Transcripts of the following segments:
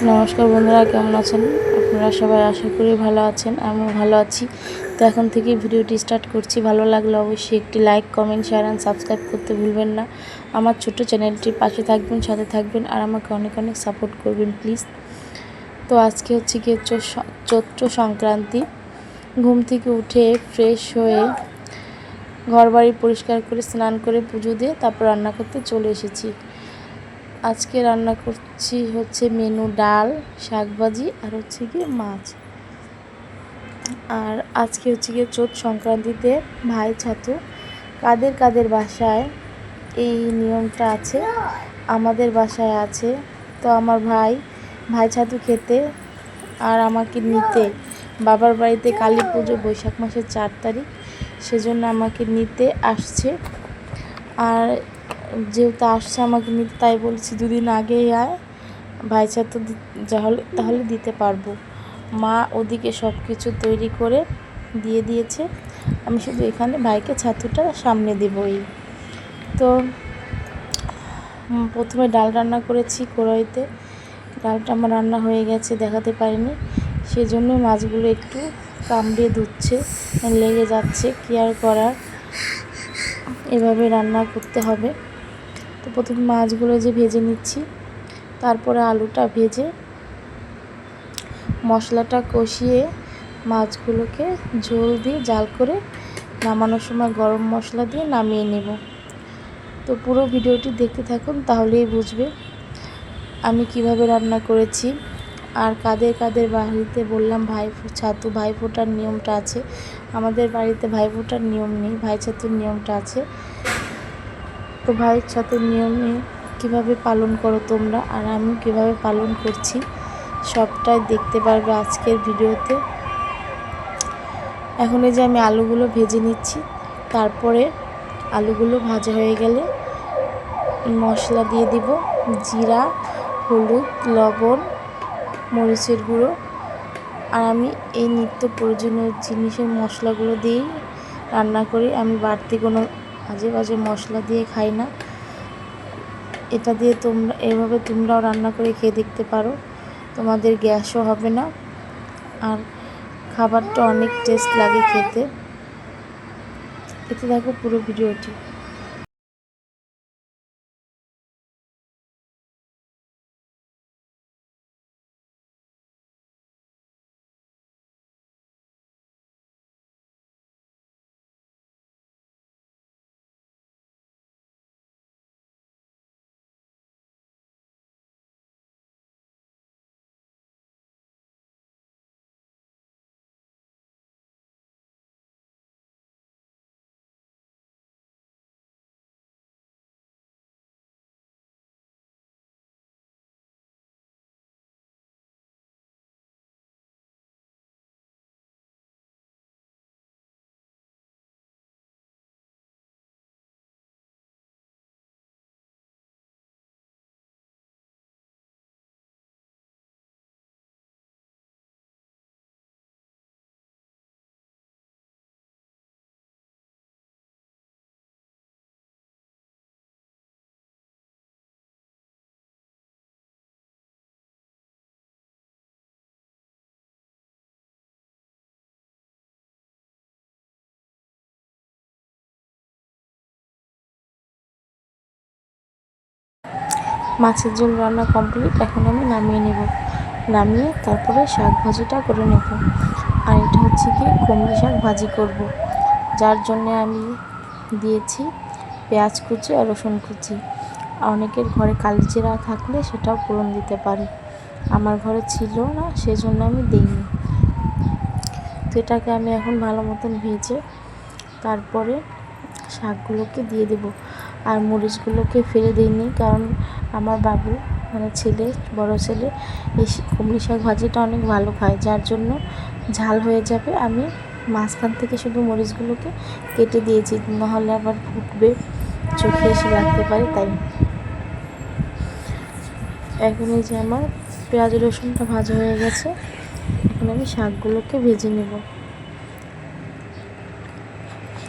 নমস্কার বন্ধুরা, কেমন আছেন আপনারা সবাই? আশা করি ভালো আছেন, আমিও ভালো আছি। তো এখন থেকে ভিডিওটি স্টার্ট করছি। ভালো লাগলে অবশ্যই একটি like, comment, share and subscribe করতে ভুলবেন না। আমার ছোট্ট চ্যানেলটির পাশে থাকবেন, সাথে থাকবেন আর আমাকে অনেক অনেক সাপোর্ট করবেন প্লিজ। তো আজকে হচ্ছে গিয়ে চৈত্র সংক্রান্তি। ঘুম থেকে উঠে ফ্রেশ হয়ে ঘরবাড়ি পরিষ্কার করে স্নান করে পুজো দিয়ে তারপর রান্না করতে চলে এসেছি। আজকে রান্না করছি হচ্ছে মেনু ডাল, শাকভাজি আর হচ্ছে গিয়ে মাছ। আর আজকে হচ্ছে গিয়ে চৈত সংক্রান্তিতে ভাই ছাতু। কাদের কাদের বাসায় এই নিয়মটা আছে? আমাদের বাসায় আছে। তো আমার ভাই ছাতু খেতে আর আমাকে নিতে বাবার বাড়িতে কালী পুজো বৈশাখ মাসের 4 তারিখ, সেজন্য আমাকে নিতে আসছে। আর যেহেতু আসছে আমাকে নিতে, তাই বলছি দুদিন আগেই আয়, ভাই ছাতু তাহলে দিতে পারবো। মা ওদিকে সব কিছু তৈরি করে দিয়ে দিয়েছে, আমি শুধু এখানে ভাইকে ছাতুটা সামনে দেবই। তো প্রথমে ডাল রান্না করেছি কড়াইতে। ডালটা আমার রান্না হয়ে গেছে, দেখাতে পারিনি, সেজন্য মাছগুলো একটু কামড়ে ধুচ্ছে, লেগে যাচ্ছে, কি আর করার, এভাবে রান্না করতে হবে। তো প্রথমে মাছগুলো যে ভেজে নিচ্ছি, তারপরে আলুটা ভেজে মশলাটা কষিয়ে মাছগুলোকে ঝোল দিয়ে জাল করে নামানোর সময় গরম মশলা দিয়ে নামিয়ে নেব। তো পুরো ভিডিওটি দেখতে থাকুন, তাহলেই বুঝবে আমি কিভাবে রান্না করেছি। আর কাদের কাদের বাড়িতে বললাম ছাতু ভাইফোঁটার নিয়মটা আছে, আমাদের বাড়িতে ভাইফোঁটার নিয়ম নেই, ভাই ছাতুর নিয়মটা আছে। তো ভাই ছাতুর নিয়মে কীভাবে পালন করো তোমরা আর আমি কিভাবে পালন করছি, সবটাই দেখতে পারবে আজকের ভিডিওতে। এখন এই যে আমি আলুগুলো ভেজে নিচ্ছি, তারপরে আলুগুলো ভাজা হয়ে গেলে মশলা দিয়ে দিব, জিরা, হলুদ, লবণ, মরিচের গুঁড়ো। আর আমি এই নিত্য প্রয়োজনীয় জিনিসের মশলাগুলো দিয়েই রান্না করি, আমি বাড়তি কোনো আজে বাজে মশলা দিয়ে খাই না। এটা দিয়ে এভাবে তোমরাও রান্না করে খেয়ে দেখতে পারো, তোমাদের গ্যাসও হবে না আর খাবারটা অনেক টেস্ট লাগে খেতে। এতে দেখো পুরো ভিডিওটি। মাছের ঝোল রান্না কমপ্লিট, এখন আমি নামিয়ে নেব। নামিয়ে তারপরে শাক ভাজিটা করে নেব। আর এটা হচ্ছে কি কুমড়ো শাক ভাজি করব, যার জন্যে আমি দিয়েছি পেঁয়াজ কুচি আর রসুন কুচি। অনেকের ঘরে কালিজিরা থাকলে সেটাও ফোড়ন দিতে পারে, আমার ঘরে ছিল না, সেজন্য আমি দিইনি। তো এটাকে আমি এখন ভালো মতন ভেজে তারপরে শাকগুলোকে দিয়ে দেব। আর মরিচগুলোকে ফেলে দিইনি, কারণ আমার বাবু মানে বড় ছেলে এই কুমড়ো শাক ভাজিটা অনেক ভালো খায়, যার জন্য ঝাল হয়ে যাবে। আমি মাঝখান থেকে শুধু মরিচগুলোকে কেটে দিয়েছি, নাহলে আবার ফুটবে, চোখে এসে লাগতে পারে, তাই। এখন এই যে আমার পেঁয়াজ রসুনটা ভাজা হয়ে গেছে, এখন আমি শাকগুলোকে ভেজে নেব।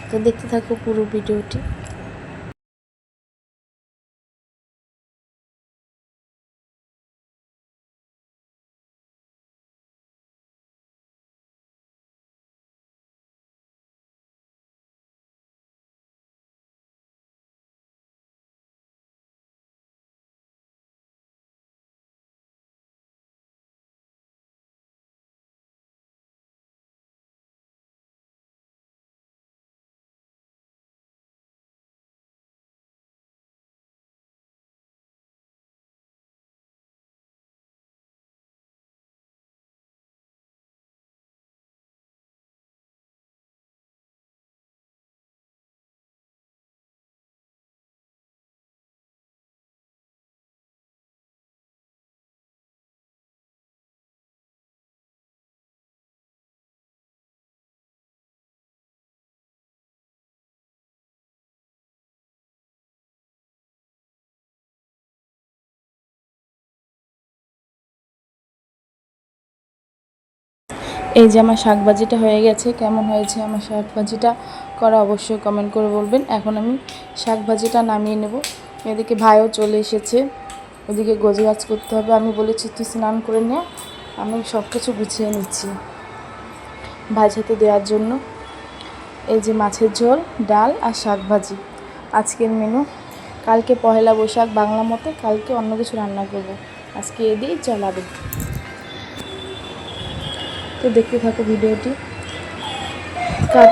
তো দেখতে থাকো পুরো ভিডিওটি। এই যে আমার শাক ভাজিটা হয়ে গেছে। কেমন হয়েছে আমার শাক ভাজিটা করা অবশ্যই কমেন্ট করে বলবেন। এখন আমি শাক ভাজিটা নামিয়ে নেব। এদিকে ভাইও চলে এসেছে, ওদিকে গোছগাছ করতে হবে। আমি বলেছি তুই স্নান করে নে, আমি সব কিছু গুছিয়ে নিচ্ছি ভাজাতে দেওয়ার জন্য। এই যে মাছের ঝোল, ডাল আর শাক ভাজি আজকের মেনু। কালকে পহেলা বৈশাখ বাংলা মতে, কালকে অন্য কিছু রান্না করব। আজকে এ দিয়েই চালাবে। তো দেখতে থাকো ভিডিওটি।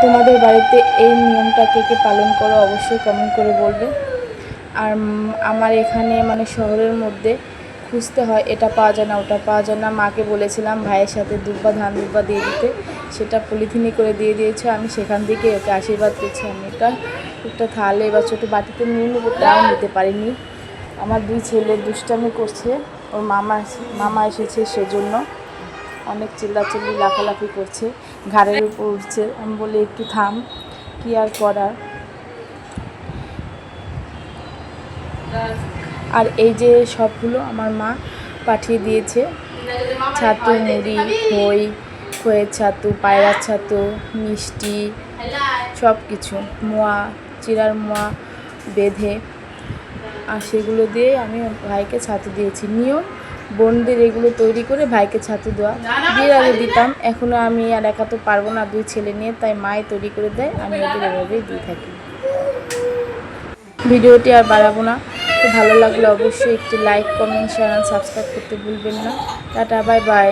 তোমাদের বাড়িতে এই নিয়মটা কে কে পালন করো অবশ্যই কমেন্ট করে বলবে। আর আমার এখানে মানে শহরের মধ্যে খুঁজতে হয়, এটা পাওয়া যায় না ওটা পাওয়া যায় না। মাকে বলেছিলাম ভাইয়ের সাথে দুব্বা ধান দুব্বা দিয়ে দিতে, সেটা পলিথিনে করে দিয়ে দিয়েছে। আমি সেখান থেকে ওকে আশীর্বাদ করছি। আমি এটা একটা থালে বা ছোটো বাটিতে নিয়ে নেবো, তাও নিতে পারিনি। আমার দুই ছেলে দুষ্টামি করছে, ওর মামা এসেছে সেজন্য অনেক চিল্লাচিল্লি লাফালাফি করছে, ঘাড়ের উপর উঠছে। আমি বলি একটু থাম, কি আর করার। আর এই যে সবগুলো আমার মা পাঠিয়ে দিয়েছে, ছাতু, মুড়ি, খইয়ের ছাতু, পায়রার ছাতু, মিষ্টি, সব কিছু, মোয়া, চিড়ার মোয়া বেঁধে, আর সেগুলো দিয়ে আমি ভাইকে ছাতু দিয়েছি। নিয়ম বোনদের এগুলো তৈরি করে ভাইকে ছাতু দেওয়া। বিয়ের আগে দিতাম, এখনও আমি আর একা তো পারবো না দুই ছেলে নিয়ে, তাই মাই তৈরি করে দেয়, আমি ওদের এভাবেই দিয়ে থাকি। ভিডিওটি আর বাড়াবো না। তো ভালো লাগলে অবশ্যই একটি লাইক, কমেন্ট, শেয়ার আর সাবস্ক্রাইব করতে ভুলবেন না। Tata, bye bye.